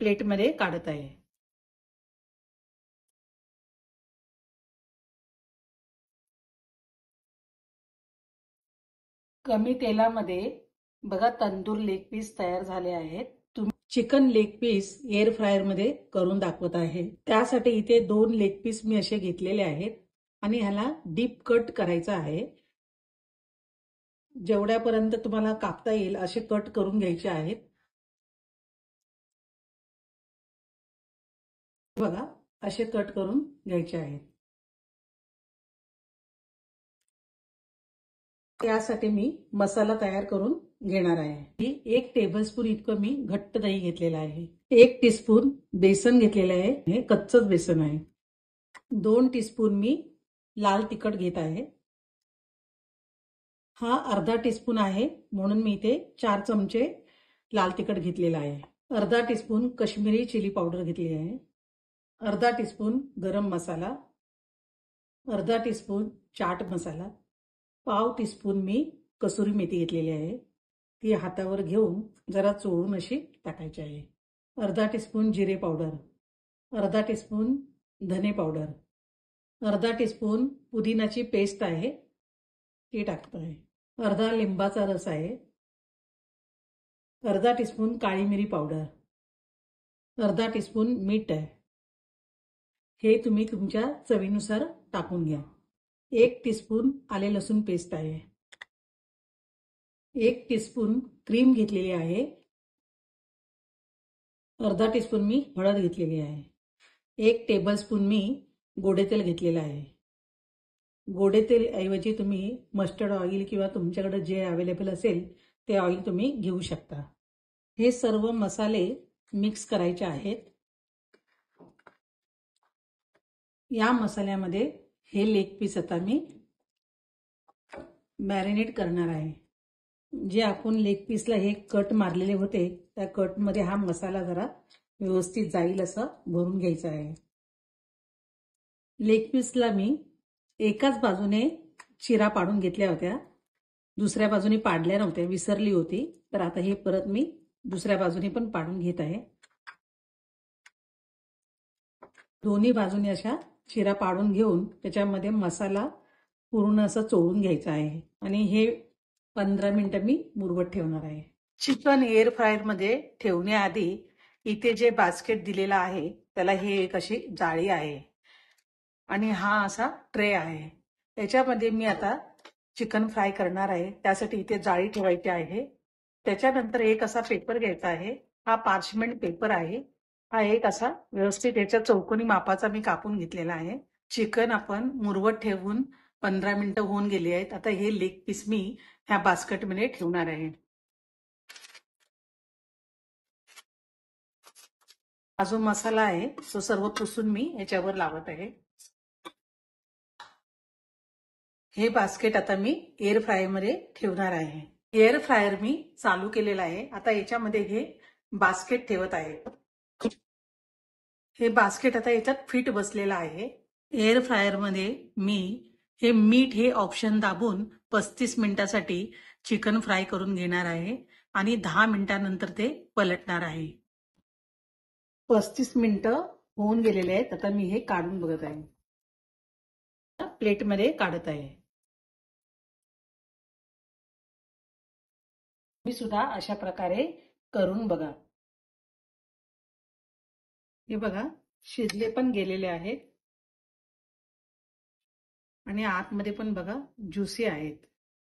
प्लेटमध्ये काढत आहे। कमी तेलामध्ये बघा तंदूर लेग पीस तयार झाले आहेत। Chicken leg piece air fryer मध्ये करून दाखवत आहे। त्यासाठी इथे 2 लेग पीस मी असे घेतलेले आहेत आणि ह्याला डीप कट करायचा आहे। जेवढ्यापर्यंत तुम्हाला कापता येईल असे कट करून घ्यायचे आहेत। बघा असे कट करून घ्यायचे आहेत। त्यासाठी मी मसाला तयार करून घेणार आहे। 1 टेबलस्पून इतकं मी घट्ट दही घेतलेलं आहे। 1 टीस्पून बेसन घेतलेलं आहे, हे कच्चंच बेसन आहे। 2 टीस्पून मी लाल तिखट घेत आहे। हा अर्धा टीस्पून आहे म्हणून मी इथे 4 चमचे लाल तिखट घेतलेला आहे। अर्धा टीस्पून काश्मीरी चिली पावडर घेतली आहे। अर्धा टीस्पून गरम मसाला, अर्धा टीस्पून चाट मसाला, पाव टीस्पून मी कसुरी मेथी घेतलेली आहे। ती हातावर घेऊन जरा चोळून अशी टाकायची आहे। अर्धा टीस्पून जिरे पावडर, अर्धा टीस्पून धने पावडर, अर्धा टीस्पून पुदिनाची पेस्ट आहे ती टाकतो आहे। अर्धा लिंबाचा रस आहे, अर्धा टीस्पून काळी मिरी पावडर, अर्धा टीस्पून मीठ आहे। हे तुम्ही तुमच्या चवीनुसार टाकून घ्या। 1 टीस्पून आले लसूण पेस्ट आहे, 1 टीस्पून क्रीम घेतलेली आहे, अर्धा टीस्पून मी हळद घेतलेली आहे, 1 टेबलस्पून मी गोडे तेल घेतलेलं आहे। गोडे तेल ऐवजी तुम्ही मस्टर्ड ऑइल किंवा तुमच्याकडे जे अवेलेबल असेल ते ऑइल तुम्ही घेऊ शकता। हे सर्व मसाले मिक्स करायचे आहेत। या मसाल्यामध्ये हे लेग पीस आता मी मॅरिनेट करणार आहे। जे आपण लेग पीसला हे कट मारलेले होते त्या कट मध्ये हा मसाला जरा व्यवस्थित जाईल असं भरून घ्यायचा आहे। लेग पीसला मी एकाच बाजूने चिरा पाडून घेतल्या होत्या, दुसऱ्या बाजूने पाडल्या नव्हत्या, विसरली होती, तर आता हे परत मी दुसऱ्या बाजूने पण पाडून घेत आहे। दोन्ही बाजूने अशा चिरा पाडून घेऊन त्याच्यामध्ये मसाला पूर्ण असं चोळून घ्यायचा आहे आणि हे 15 मिनिटं मी मुरवत ठेवणार आहे। चिकन एअर फ्रायर मध्ये ठेवण्याआधी इथे जे बास्केट दिलेला आहे त्याला हे एक अशी जाळी आहे आणि हा असा ट्रे आहे। याच्यामध्ये मी आता चिकन फ्राय करणार आहे, त्यासाठी इथे जाळी ठेवायची आहे। त्याच्यानंतर एक असा पेपर घ्यायचा आहे, हा पार्चमेंट पेपर आहे। हा एक असा व्यवस्थित याच्या चौकोनी मापाचा मी कापून घेतलेला आहे। चिकन आपण मुरवत ठेवून 15 मिनिटं होऊन गेली आहेत। आता हे लेग पीस मी ह्या बास्केटमध्ये ठेवणार आहे। हा जो मसाला आहे तो सर्व पुसून मी याच्यावर लावत आहे। हे बास्केट आता मी एअर फ्रायर मध्ये ठेवणार आहे। एअर फ्रायर मी चालू केलेला आहे। आता याच्यामध्ये हे बास्केट ठेवत आहे। हे बास्केट आता याच्यात फिट बसलेलं आहे। एअर फ्रायर मध्ये मी हे मीठ हे ऑप्शन दाबून 35 मिनिटासाठी चिकन फ्राय करून घेणार आहे आणि 10 मिनिटांनंतर ते पलटणार आहे। 35 मिनिटं होऊन गेलेले आहेत। आता मी हे काढून बघत आहे, प्लेटमध्ये काढत आहे। मी सुद्धा अशा प्रकारे करून बघा। हे बघा शिजले पण गेलेले आहेत आणि आतमध्ये पण बघा ज्युसी आहेत।